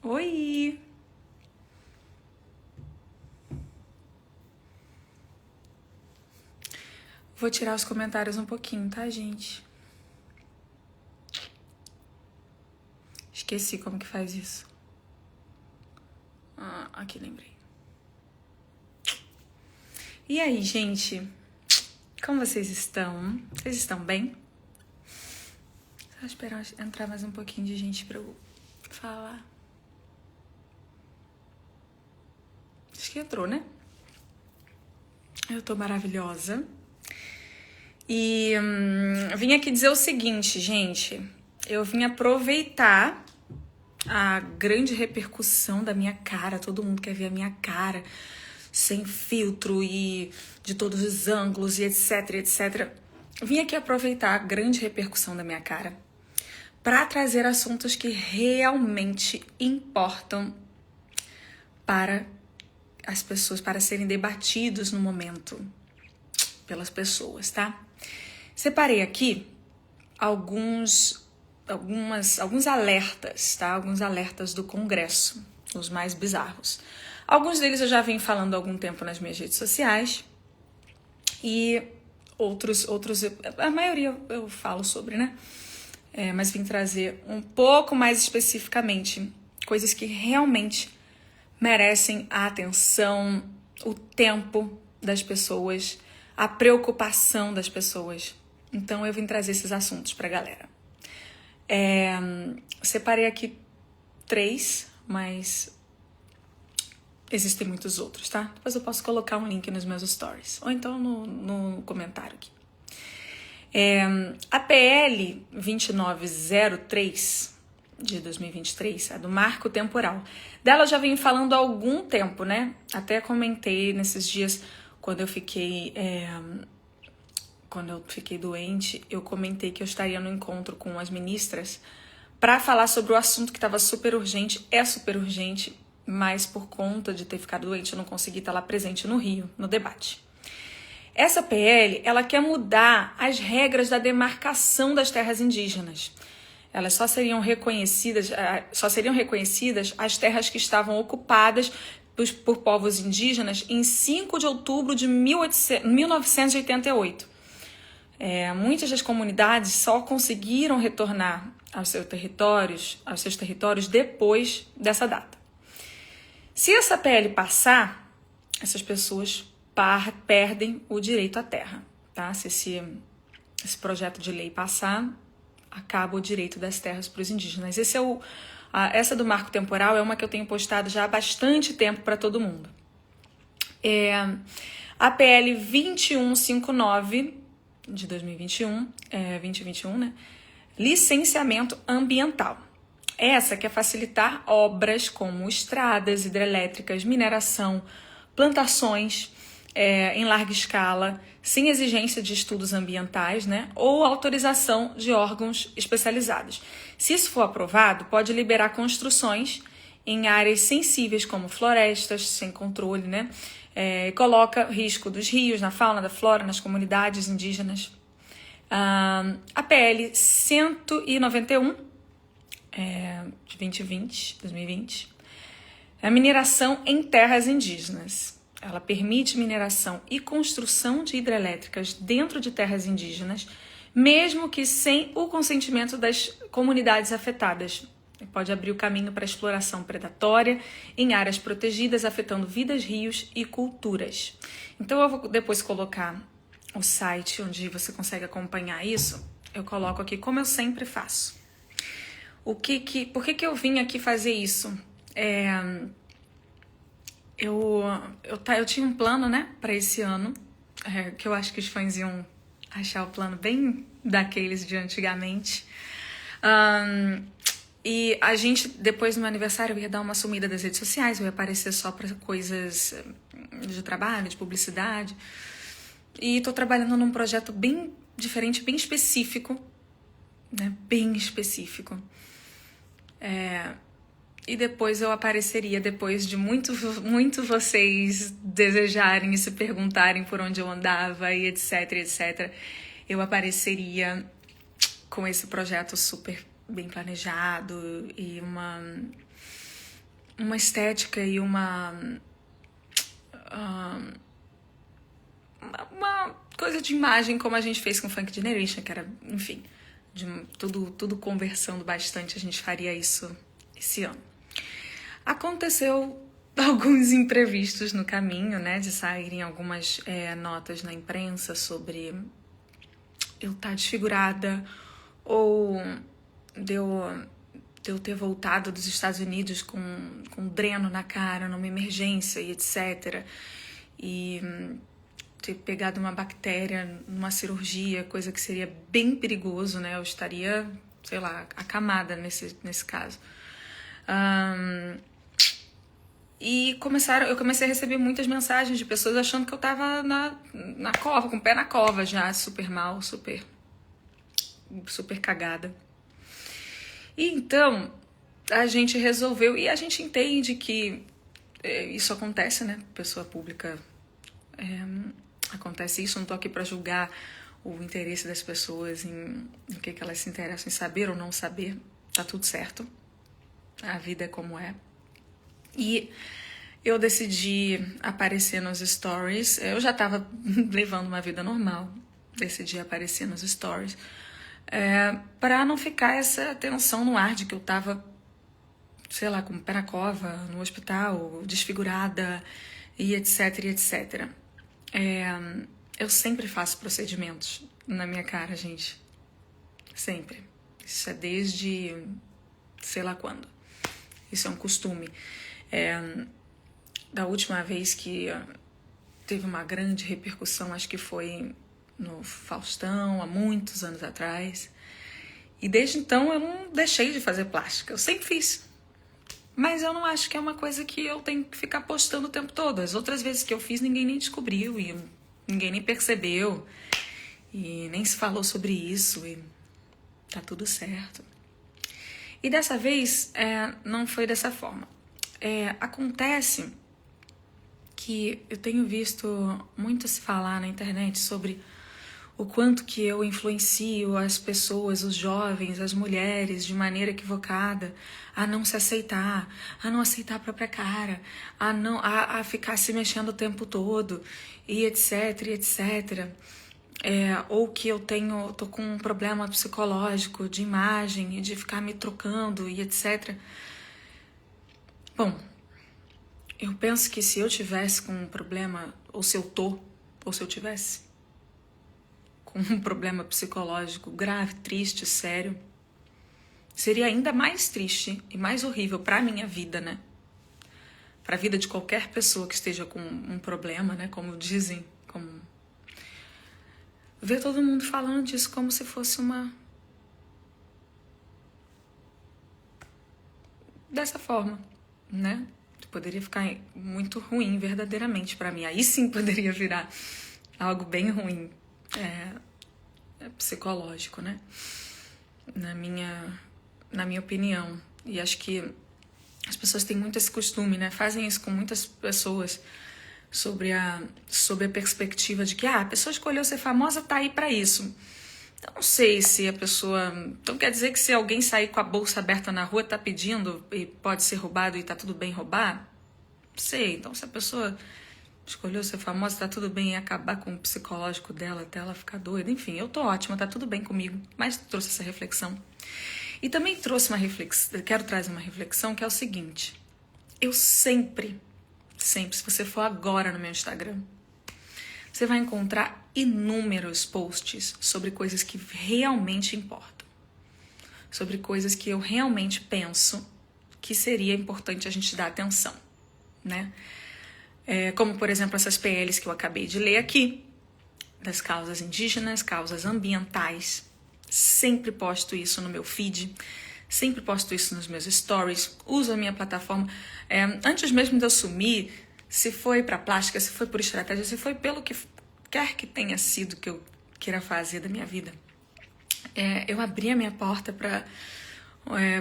Oi! Vou tirar os comentários um pouquinho, tá, gente? Esqueci como que faz isso. Aqui, lembrei. E aí, gente? Como vocês estão? Vocês estão bem? Só esperar entrar mais um pouquinho de gente pra eu falar. Acho que entrou, né? Eu tô maravilhosa. E vim aqui dizer o seguinte, gente. Eu vim aproveitar a grande repercussão da minha cara. Todo mundo quer ver a minha cara sem filtro e de todos os ângulos e etc, etc. Vim aqui aproveitar a grande repercussão da minha cara para trazer assuntos que realmente importam para as pessoas, para serem debatidos no momento pelas pessoas, tá? Separei aqui alguns alertas, tá? Alguns alertas do Congresso, os mais bizarros. Alguns deles eu já venho falando há algum tempo nas minhas redes sociais e outros a maioria eu falo sobre, né? Mas vim trazer um pouco mais especificamente coisas que realmente merecem a atenção, o tempo das pessoas, a preocupação das pessoas. Então eu vim trazer esses assuntos pra galera. Separei aqui 3, mas existem muitos outros, tá? Depois eu posso colocar um link nos meus stories, ou então no comentário aqui. A PL 2903 de 2023, a do marco temporal. Dela eu já venho falando há algum tempo, né? Até comentei nesses dias, quando eu fiquei doente, eu comentei que eu estaria no encontro com as ministras para falar sobre o assunto que estava super urgente, mas por conta de ter ficado doente eu não consegui estar lá presente no Rio, no debate. Essa PL, ela quer mudar as regras da demarcação das terras indígenas. Elas só seriam reconhecidas as terras que estavam ocupadas por povos indígenas em 5 de outubro de 1988. Muitas das comunidades só conseguiram retornar aos seus territórios depois dessa data. Se essa PL passar, essas pessoas perdem o direito à terra, tá? Se esse projeto de lei passar, acaba o direito das terras para os indígenas. Essa do marco temporal é uma que eu tenho postado já há bastante tempo para todo mundo. A PL 2159 de 2021, né? Licenciamento ambiental. Essa quer facilitar obras como estradas, hidrelétricas, mineração, plantações em larga escala, sem exigência de estudos ambientais, né? Ou autorização de órgãos especializados. Se isso for aprovado, pode liberar construções em áreas sensíveis como florestas, sem controle, né? Coloca risco dos rios, na fauna, da flora, nas comunidades indígenas. A PL 191 de 2020, a mineração em terras indígenas. Ela permite mineração e construção de hidrelétricas dentro de terras indígenas, mesmo que sem o consentimento das comunidades afetadas. Pode abrir o caminho para exploração predatória em áreas protegidas, afetando vidas, rios e culturas. Então eu vou depois colocar o site onde você consegue acompanhar isso. Eu coloco aqui como eu sempre faço. Por que eu vim aqui fazer isso? Eu tinha um plano, né, para esse ano, que eu acho que os fãs iam achar o plano bem daqueles de antigamente. E a gente, depois do meu aniversário, eu ia dar uma sumida das redes sociais, eu ia aparecer só para coisas de trabalho, de publicidade. E tô trabalhando num projeto bem diferente, bem específico, né, bem específico. E depois eu apareceria, depois de muito vocês desejarem e se perguntarem por onde eu andava e etc, etc. Eu apareceria com esse projeto super bem planejado e estética e uma coisa de imagem como a gente fez com o Funk Generation, que era, enfim, tudo conversando bastante, a gente faria isso esse ano. Aconteceu alguns imprevistos no caminho, né, de saírem algumas notas na imprensa sobre eu estar desfigurada ou de eu ter voltado dos Estados Unidos com dreno na cara, numa emergência e etc. E ter pegado uma bactéria numa cirurgia, coisa que seria bem perigoso, né? Eu estaria, sei lá, acamada nesse caso. E eu comecei a receber muitas mensagens de pessoas achando que eu tava na cova, com o pé na cova já, super mal, super cagada. E então, a gente resolveu, e a gente entende que isso acontece, né? Pessoa pública, acontece isso, não tô aqui pra julgar o interesse das pessoas em que elas se interessam em saber ou não saber, tá tudo certo. A vida é como é. E eu decidi aparecer nos stories. Eu já tava levando uma vida normal. Decidi aparecer nos stories. Pra não ficar essa tensão no ar de que eu tava, sei lá, com o pé na cova, no hospital, desfigurada, e etc, e etc. Eu sempre faço procedimentos na minha cara, gente. Sempre. Isso é desde sei lá quando. Isso é um costume. Da última vez que teve uma grande repercussão, acho que foi no Faustão, há muitos anos atrás. E desde então eu não deixei de fazer plástica. Eu sempre fiz. Mas eu não acho que é uma coisa que eu tenho que ficar postando o tempo todo. As outras vezes que eu fiz, ninguém nem descobriu e ninguém nem percebeu. E nem se falou sobre isso e tá tudo certo. E dessa vez, não foi dessa forma. Acontece que eu tenho visto muito se falar na internet sobre o quanto que eu influencio as pessoas, os jovens, as mulheres, de maneira equivocada, a não se aceitar, a não aceitar a própria cara, a ficar se mexendo o tempo todo, e etc, e etc. Ou que eu tô com um problema psicológico de imagem e de ficar me trocando e etc. Bom, eu penso que se eu tivesse com um problema, ou se eu tivesse com um problema psicológico grave, triste, sério, seria ainda mais triste e mais horrível pra minha vida, né? Pra vida de qualquer pessoa que esteja com um problema, né? Como dizem, ver todo mundo falando disso como se fosse dessa forma, né? Poderia ficar muito ruim verdadeiramente pra mim. Aí sim poderia virar algo bem ruim, psicológico, né? Na minha opinião. E acho que as pessoas têm muito esse costume, né? Fazem isso com muitas pessoas sobre a perspectiva de que a pessoa escolheu ser famosa, tá aí pra isso. Então, não sei se a pessoa... Então quer dizer que se alguém sair com a bolsa aberta na rua, tá pedindo e pode ser roubado e tá tudo bem roubar? Não sei. Então se a pessoa escolheu ser famosa, tá tudo bem, e acabar com o psicológico dela até ela ficar doida. Enfim, eu tô ótima, tá tudo bem comigo. Mas trouxe essa reflexão. E também trouxe uma reflexão, quero trazer uma reflexão que é o seguinte. Eu sempre, se você for agora no meu Instagram, você vai encontrar inúmeros posts sobre coisas que realmente importam. Sobre coisas que eu realmente penso que seria importante a gente dar atenção, né? Como, por exemplo, essas PLs que eu acabei de ler aqui, das causas indígenas, causas ambientais. Sempre posto isso no meu feed, sempre posto isso nos meus stories, uso a minha plataforma. Antes mesmo de eu sumir, se foi para plástica, se foi por estratégia, se foi pelo que quer que tenha sido que eu queira fazer da minha vida, eu abri a minha porta para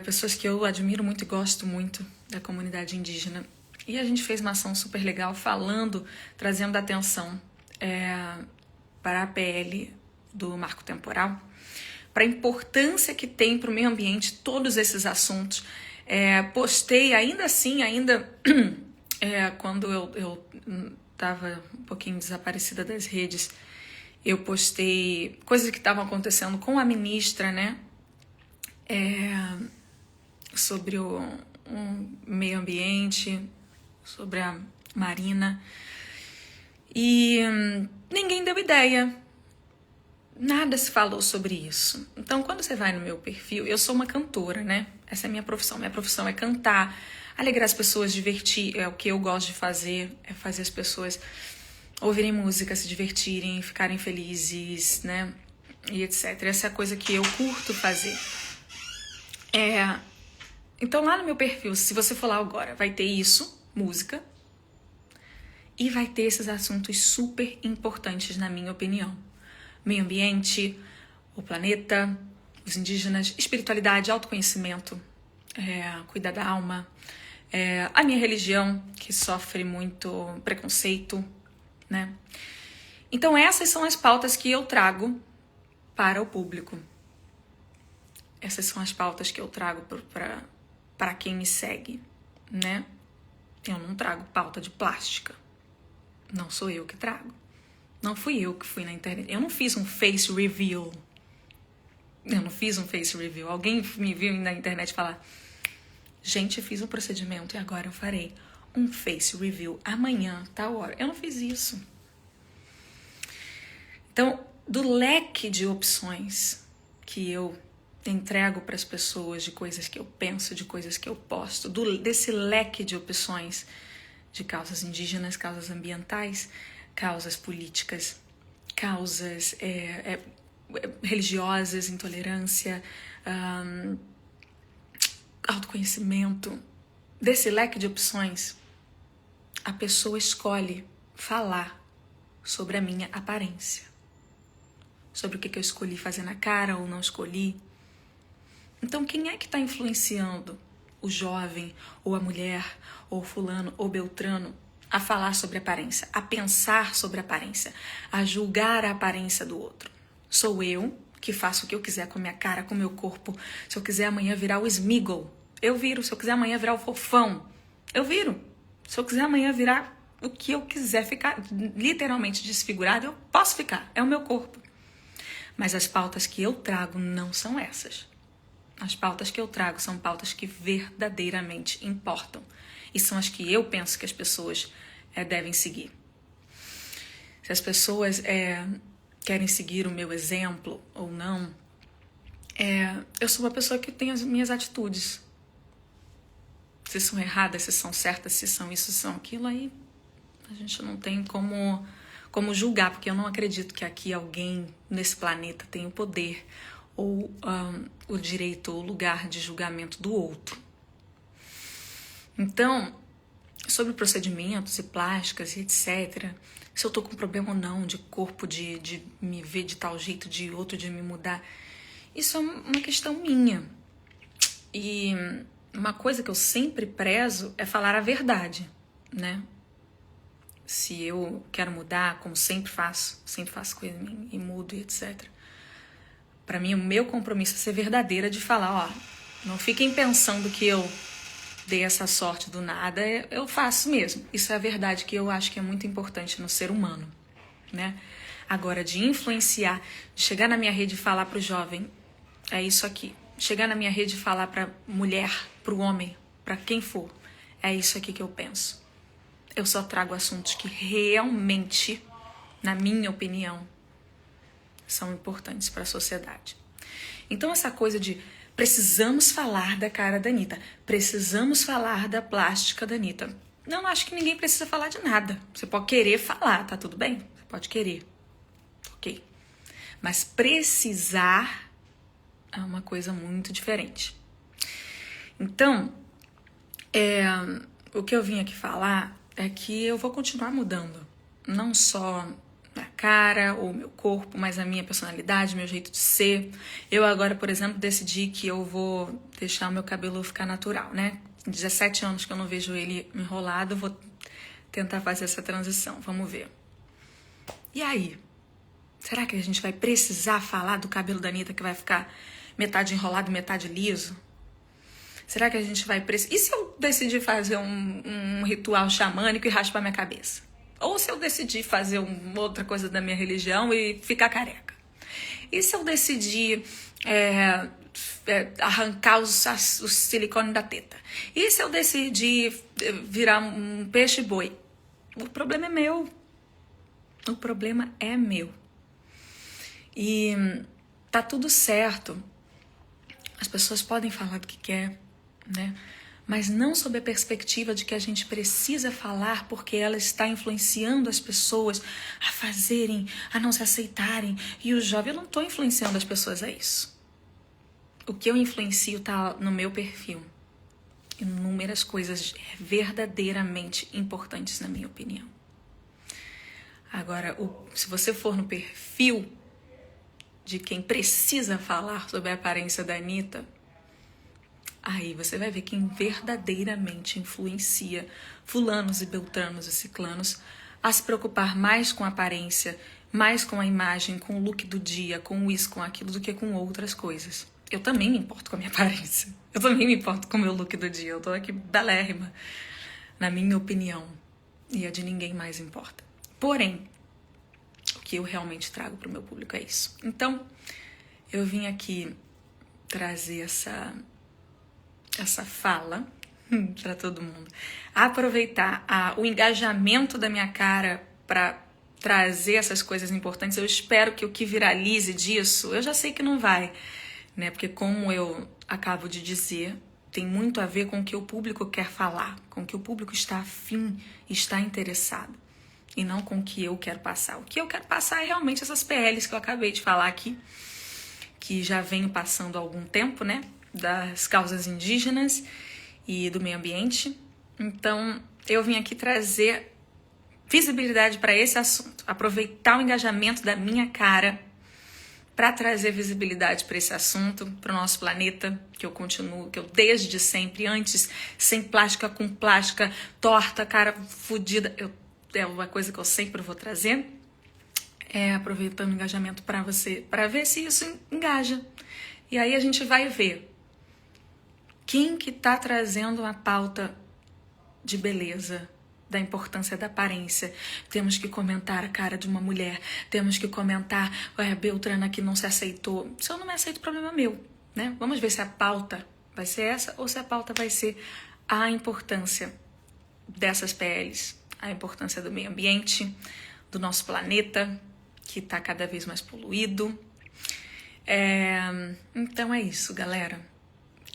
pessoas que eu admiro muito e gosto muito da comunidade indígena. E a gente fez uma ação super legal trazendo atenção para a PL do marco temporal, para a importância que tem para o meio ambiente todos esses assuntos. Postei, ainda assim, quando eu tava um pouquinho desaparecida das redes, eu postei coisas que estavam acontecendo com a ministra, né? Sobre o meio ambiente, sobre a Marina. E ninguém deu ideia. Nada se falou sobre isso. Então, quando você vai no meu perfil, eu sou uma cantora, né? Essa é a minha profissão. Minha profissão é cantar, alegrar as pessoas, divertir. É o que eu gosto de fazer, é fazer as pessoas ouvirem música, se divertirem, ficarem felizes, né? E etc. Essa é a coisa que eu curto fazer. Então, lá no meu perfil, se você for lá agora, vai ter isso, música, e vai ter esses assuntos super importantes, na minha opinião. Meio ambiente, o planeta, os indígenas, espiritualidade, autoconhecimento, cuidar da alma, a minha religião, que sofre muito preconceito, né? Então, essas são as pautas que eu trago para o público. Essas são as pautas que eu trago para quem me segue, né? Eu não trago pauta de plástica. Não sou eu que trago. Não fui eu que fui na internet. Eu não fiz um face reveal. Alguém me viu na internet falar: gente, eu fiz um procedimento e agora eu farei um face reveal amanhã, tal hora. Eu não fiz isso. Então, do leque de opções que eu entrego para as pessoas, de coisas que eu penso, de coisas que eu posto, desse leque de opções de causas indígenas, causas ambientais, causas políticas, causas religiosas, intolerância, autoconhecimento, desse leque de opções, a pessoa escolhe falar sobre a minha aparência, sobre o que eu escolhi fazer na cara ou não escolhi. Então, quem é que está influenciando o jovem, ou a mulher, ou fulano, ou beltrano, a falar sobre aparência, a pensar sobre aparência, a julgar a aparência do outro? Sou eu, que faço o que eu quiser com a minha cara, com o meu corpo. Se eu quiser amanhã virar o Smiggle, eu viro. Se eu quiser amanhã virar o Fofão, eu viro. Se eu quiser amanhã virar o que eu quiser, ficar literalmente desfigurado, eu posso ficar. É o meu corpo. Mas as pautas que eu trago não são essas. As pautas que eu trago são pautas que verdadeiramente importam. E são as que eu penso que as pessoas devem seguir. Se as pessoas querem seguir o meu exemplo ou não, eu sou uma pessoa que tem as minhas atitudes. Se são erradas, se são certas, se são isso, se são aquilo, aí a gente não tem como julgar, porque eu não acredito que aqui alguém nesse planeta tenha o poder ou o direito ou o lugar de julgamento do outro. Então, sobre procedimentos e plásticas e etc., se eu tô com problema ou não de corpo, de me ver de tal jeito, de outro, de me mudar, isso é uma questão minha. E uma coisa que eu sempre prezo é falar a verdade, né? Se eu quero mudar, como sempre faço coisa e mudo e etc. Para mim, o meu compromisso é ser verdadeira de falar, não fiquem pensando que eu dei essa sorte do nada, eu faço mesmo. Isso é a verdade que eu acho que é muito importante no ser humano, né? Agora, de influenciar, de chegar na minha rede e falar pro jovem, é isso aqui. Chegar na minha rede e falar pra mulher, pro homem, pra quem for, é isso aqui que eu penso. Eu só trago assuntos que realmente, na minha opinião, são importantes para a sociedade. Então, essa coisa de precisamos falar da cara da Anitta, precisamos falar da plástica da Anitta. Não, acho que ninguém precisa falar de nada. Você pode querer falar, tá tudo bem? Você pode querer. Ok. Mas precisar é uma coisa muito diferente. Então, o que eu vim aqui falar é que eu vou continuar mudando. Não só a cara ou meu corpo, mas a minha personalidade, meu jeito de ser. Eu agora, por exemplo, decidi que eu vou deixar o meu cabelo ficar natural, né? 17 anos que eu não vejo ele enrolado, eu vou tentar fazer essa transição. Vamos ver. E aí? Será que a gente vai precisar falar do cabelo da Anitta que vai ficar metade enrolado, metade liso? Será que a gente vai precisar? E se eu decidir fazer um ritual xamânico e raspar minha cabeça? Ou se eu decidir fazer outra coisa da minha religião e ficar careca? E se eu decidir arrancar o silicone da teta? E se eu decidir virar um peixe-boi? O problema é meu. O problema é meu. E tá tudo certo. As pessoas podem falar do que quer, né? Mas não sob a perspectiva de que a gente precisa falar porque ela está influenciando as pessoas a fazerem, a não se aceitarem. E o jovem, eu não estou influenciando as pessoas a isso. O que eu influencio está no meu perfil. Inúmeras coisas verdadeiramente importantes, na minha opinião. Agora, se você for no perfil de quem precisa falar sobre a aparência da Anitta, aí você vai ver quem verdadeiramente influencia fulanos e beltranos e ciclanos a se preocupar mais com a aparência, mais com a imagem, com o look do dia, com isso, com aquilo, do que com outras coisas. Eu também me importo com a minha aparência. Eu também me importo com o meu look do dia. Eu tô aqui belérrima, na minha opinião. E a de ninguém mais importa. Porém, o que eu realmente trago pro meu público é isso. Então, eu vim aqui trazer essa fala para todo mundo. Aproveitar o engajamento da minha cara para trazer essas coisas importantes. Eu espero que o que viralize disso, eu já sei que não vai, né? Porque como eu acabo de dizer, tem muito a ver com o que o público quer falar, com o que o público está afim, está interessado, e não com o que eu quero passar. O que eu quero passar é realmente essas PLs que eu acabei de falar aqui, que já venho passando há algum tempo, né? Das causas indígenas e do meio ambiente. Então, eu vim aqui trazer visibilidade para esse assunto, aproveitar o engajamento da minha cara para trazer visibilidade para esse assunto, para o nosso planeta, que eu continuo, que eu desde sempre, antes, sem plástica, com plástica, torta, cara fodida, é uma coisa que eu sempre vou trazer, aproveitando o engajamento para você, para ver se isso engaja. E aí a gente vai ver quem que tá trazendo uma pauta de beleza, da importância da aparência. Temos que comentar a cara de uma mulher, temos que comentar a Beltrana que não se aceitou. Se eu não me aceito, o problema é meu, né? Vamos ver se a pauta vai ser essa ou se a pauta vai ser a importância dessas PLs, a importância do meio ambiente, do nosso planeta, que tá cada vez mais poluído. Então é isso, galera.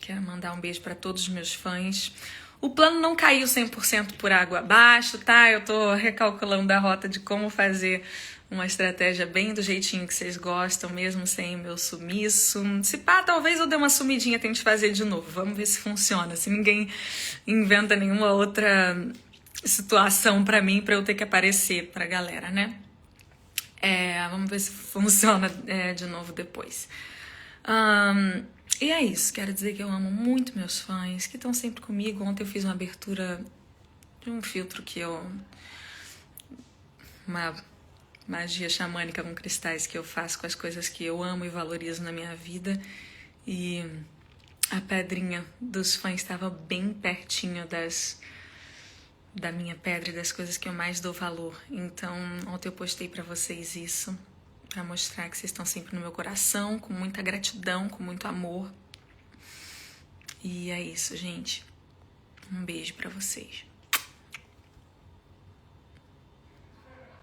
Quero mandar um beijo para todos os meus fãs. O plano não caiu 100% por água abaixo, tá? Eu tô recalculando a rota de como fazer uma estratégia bem do jeitinho que vocês gostam, mesmo sem o meu sumiço. Se pá, talvez eu dê uma sumidinha e tente fazer de novo. Vamos ver se funciona. Se ninguém inventa nenhuma outra situação pra mim, pra eu ter que aparecer pra galera, né? Vamos ver se funciona de novo depois. E é isso, quero dizer que eu amo muito meus fãs, que estão sempre comigo. Ontem eu fiz uma abertura de um filtro uma magia xamânica com cristais que eu faço com as coisas que eu amo e valorizo na minha vida. E a pedrinha dos fãs estava bem pertinho da minha pedra e das coisas que eu mais dou valor. Então, ontem eu postei pra vocês isso, pra mostrar que vocês estão sempre no meu coração, com muita gratidão, com muito amor. E é isso, gente. Um beijo pra vocês.